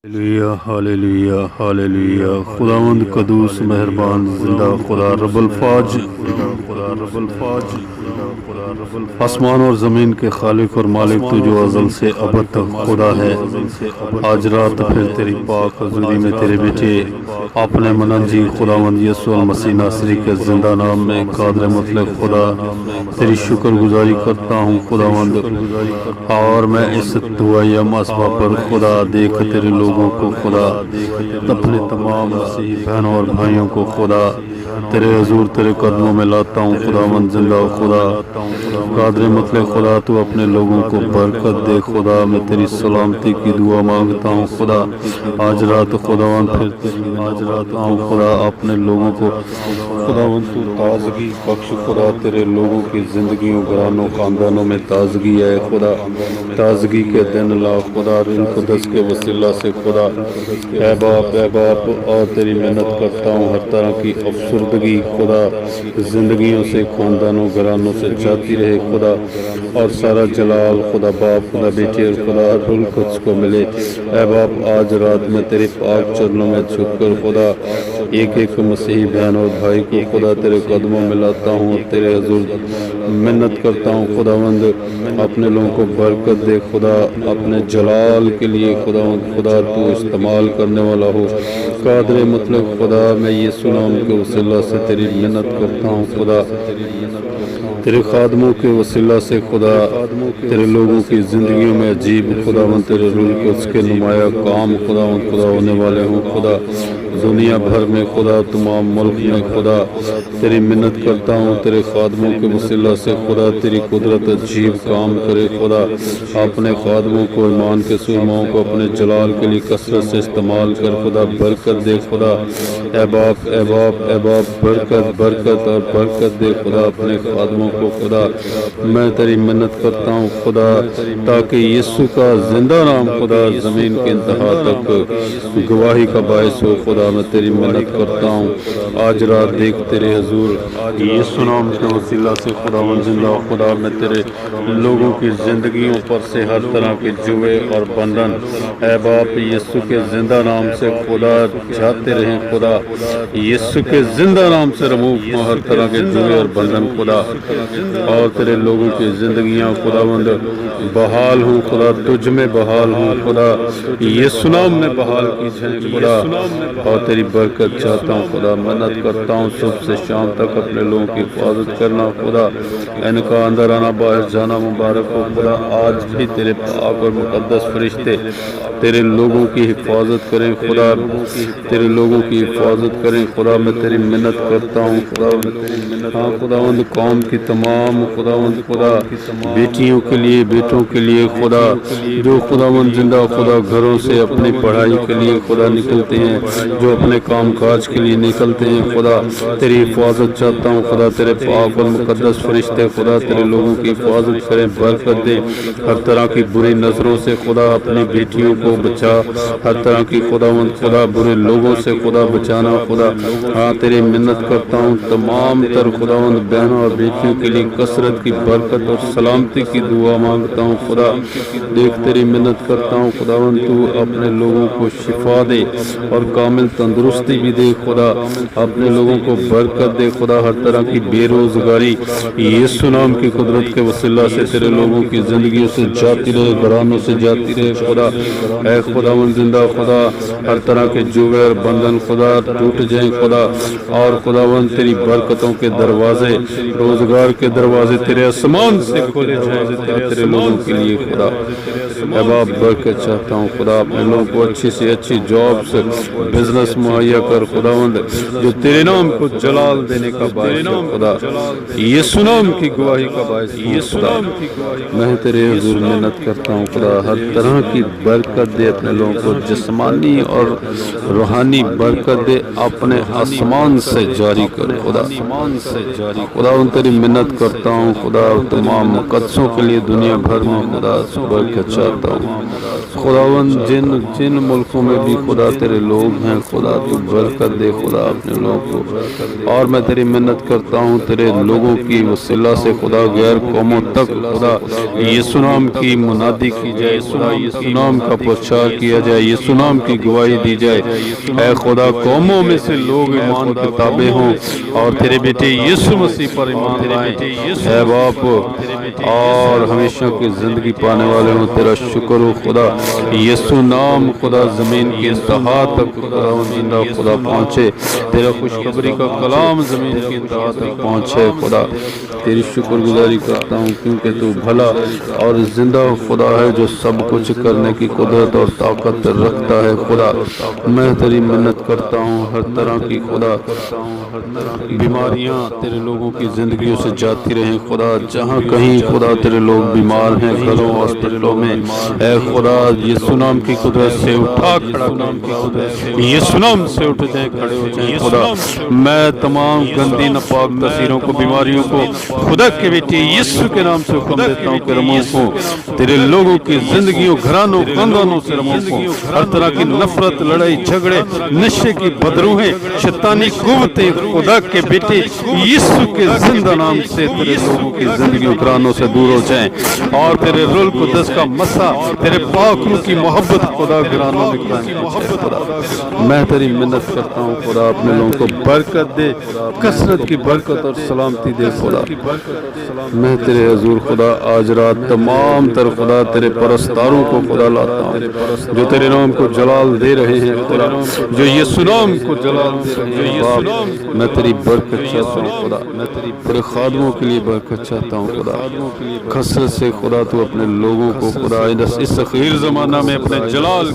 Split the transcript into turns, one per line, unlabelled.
Hallelujah hallelujah hallelujah. खुदावंद कदूस मेहरबान जिंदा खुदा रब्बुल फाज, खुदा रब्बुल फाज, आसमान और ज़मीन के खालिक और मालिक तू जो अज़ल से अबद तक खुदा है। आज रात फिर तेरी पाक हज़ूरी में तेरे बेटे अपने मनंजी खुदावंद यीशु मसीह नासरी के जिंदा नाम में कादर मुतलक खुदा तेरी शुक्रगुजारी करता हूँ खुदावंद। और मैं इस दुआया मसबा पर खुदा देख तेरे लोगों को खुदा, अपने तमाम मसीही बहनों और भाइयों को खुदा तेरे हजूर तेरे कदमों में लाता हूँ खुदावंद जिंदा खुदा कादर मुतलक खुदा। तू अपने लोगों को बरकत दे खुदा। मैं तेरी सलामती की दुआ मांगता हूँ खुदा। आज रात खुदावंद फिर आज रात आऊँ खुदा अपने लोगों को खुदावंद तू ताजगी बख्श खुदा। तेरे लोगों की जिंदगियों घरानों खानदानों में ताजगी है खुदा। ताजगी के दिन ला खुदा रूह कुदस के वसीला से खुदा। ऐ बाप और तेरी मेहनत करता हूँ हर तरह की अफसरदगी खुदा जिंदगियों से खानदानों घरानों से जाती रहे खुदा। और सारा जलाल खुदा बाप खुदा बेटे और खुदा रूह कुदस को मिले। ऐ बाप आज रात में तेरे पाक चरणों में झुककर खुदा एक एक मसीही बहन और भाई को खुदा तेरे कदमों में लाता हूँ। तेरे हजूर मिन्नत करता हूँ खुदावंद अपने लोगों को बरकत दे खुदा। अपने जलाल के लिए खुदा तू इस्तेमाल करने वाला हो कादर मतलब खुदा। मैं यीशु नाम के वसीला से तेरी मिन्नत करता हूँ खुदा। तेरे खादमों के वसीला से खुदा तेरे लोगों की जिंदगियों में अजीब खुदावंद तेरे रूह के उसके नुमाया काम खुदावंद खुदा होने वाले हों खुदा। दुनिया भर में खुदा तमाम मुल्क में खुदा तेरी मिन्नत करता हूँ तेरे खादमों के वसीला से खुदा तेरी कुदरत अजीब काम करे खुदा। अपने खादमों को ईमान के सुरमाओं को अपने जलाल के लिए कसरत से इस्तेमाल कर खुदा। बरकत दे खुदा। ए बाप बरकत बरकत और बरकत दे खुदा अपने खादमों को खुदा। मैं तेरी मिन्नत करता हूँ खुदा ताकि यीशु का जिंदा नाम खुदा जमीन के इंतहा तक गवाही का बायस हो खुदा। मैं तेरी मिन्नत करता हूँ आज रात देख तेरे हजूर यीशु नाम के वसीला से खुदा जिंदा खुदा। मैं तेरे लोगों की जिंदगियों पर से हर तरह के जुए और बंधन ऐ बाप यीशु के जिंदा नाम से खुदा जाते रहे खुदा। यीशु के जिंदा नाम से रिमूव हो हर तरह के जुए और बंधन खुदा। और तेरे लोगों की जिंदगियां खुदावंद बहाल हूँ खुदा। तुझ में बहाल हूँ खुदा। यीशु नाम में बहाल की जाए खुदा। और तेरी बरकत चाहता हूँ खुदा। मेहनत करता हूँ सुबह से शाम तक अपने लोगों की हिफाजत करना खुदा। इनका अंदर आना बाहर जाना मुबारक हो खुदा। आज भी तेरे पाक और मुकद्दस फरिश्ते तेरे लोगों की हिफाजत करें खुदा। तेरे लोगों की हिफाजत करें खुदा। मैं तेरी मिन्नत करता हूँ खुदा। हाँ खुदावंद कौम की तमाम खुदावंद खुदा बेटियों के लिए बेटों के लिए खुदा जो खुदावंद जिंदा खुदा घरों से अपनी पढ़ाई के लिए खुदा निकलते हैं, जो अपने काम काज के लिए निकलते हैं खुदा। तेरी हिफाजत चाहता हूँ खुदा। तेरे पाक और मुकद्दस फरिश्ते खुदा तेरे लोगों की हिफाजत करें बरकत दे। हर तरह की बुरी नजरों से खुदा अपनी बेटियों को बचा। हर तरह की खुदावंद खुदा बुरे लोगों से खुदा बचाना खुदा। हाँ तेरी मिन्नत करता हूँ तमाम तर खुदावंद बहनों और बेटियों के लिए कसरत की बरकत और सलामती की दुआ मांगता हूँ खुदा। देख तेरी मिन्नत करता हूँ खुदावंद तू अपने लोगों को शिफा दे और कामिल तंदुरुस्ती भी दे खुदा। अपने लोगों को बरकत दे खुदा। हर तरह की बेरोजगारी यीशु नाम की कुदरत के वसीला से तेरे लोगों की जिंदगी से जाती रहे घरानों से जाती रहे खुदा। ऐ खुदावंद जिंदा खुदा हर तरह के जुए और बंधन खुदा टूट जाए खुदा। और खुदावंद तेरी बरकतों के दरवाजे रोजगार के दरवाजे तेरे आसमान से खोले जाए तेरे लोगों के लिए खुदा। अब बरकत चाहता हूँ खुदा। अपने लोगों को अच्छी से अच्छी जॉब्स बिजनेस मुहैया कर खुदावंद जो तेरे नाम को जलाल देने का बायस है खुदा। यीशु नाम की गवाही का बायस है खुदा। मैं तेरे हुजूर मिन्नत करता हूँ खुदा। हर तरह की बरकत दे अपने लोगों को जिस्मानी और रूहानी बरकत दे اپنے آسمان سے جاری کر خدا خدا ان تیری منت کرتا ہوں خدا تمام مقدسوں کے لیے دنیا بھر میں خدا برکت چاہتا ہوں خداوند جن ملکوں میں بھی خدا تیرے لوگ ہیں خدا تو برکت دے خدا اپنے لوگوں کو اور میں تیری منت کرتا ہوں تیرے لوگوں کی وسیلہ سے خدا غیر قوموں تک خدا یسوع نام کی منادی کی جائے خدا یسوع نام کا پرچار کیا جائے یسوع نام کی گواہی دی جائے اے خدا قوموں میں سے لوگ ایمان کے تابع ہوں اور تیرے بیٹے یسوع مسیح پر ایمان لائیں اے باپ اور ہمیشہ کی زندگی پانے والے ہوں تیرا شکر ہو خدا یسوع نام خدا زمین کی انتہا تک خدا زندہ خدا پہنچے تیرا خوشخبری کا کلام زمین کی انتہا تک پہنچے خدا تیری شکر گزاری کرتا ہوں کیونکہ تو بھلا اور زندہ خدا ہے جو سب کچھ کرنے کی قدرت اور طاقت رکھتا ہے خدا میں تیری منت کرتا ہوں ہر طرح کی خدا بیماریاں تیرے لوگوں کی زندگیوں سے جاتی رہیں خدا جہاں کہیں خدا تیرے لوگ بیمار ہیں گھروں ہاسپٹلوں میں اے خدا یسوع نام کی قدرت سے اٹھا کھڑا یسوع نام سے اٹھ جائیں کھڑے ہو جائیں خدا میں تمام گندی ناپاک تصویروں کو بیماریوں کو خدا کے بیٹے یسوع کے نام سے حکم دیتا ہوں کہ رموں کو تیرے لوگوں کی زندگیوں گھرانوں خاندانوں سے رموں کو ہر طرح کی نفرت لڑائی جھگڑے نشے کی بدروہیں شیطانی قوتیں خدا کے بیٹے یسوع کے زندہ نام سے تیرے لوگوں کی زندگیوں گھرانوں سے دور ہو جائیں اور تیرے رول قدس کا مسا تیرے پاک روح کی محبت خدا گھرانوں میں خدا میں تیری منت کرتا ہوں خدا اپنے لوگوں کو برکت دے کثرت کی برکت اور سلامتی دے خدا میں تیرے حضور خدا آج رات تمام تر خدا تیرے پرستاروں کو خدا لاتا ہوں جو تیرے نام کو جلال دے رہے ہیں خدا جو یسوع نام کو جلال دے رہے ہیں باپ میں تیری برکت چاہتا ہوں خدا میں تیرے خادموں کے لیے برکت چاہتا ہوں خدا کثرت سے خدا تو اپنے لوگوں کو خدا اس اخیر زمانہ میں اپنے جلال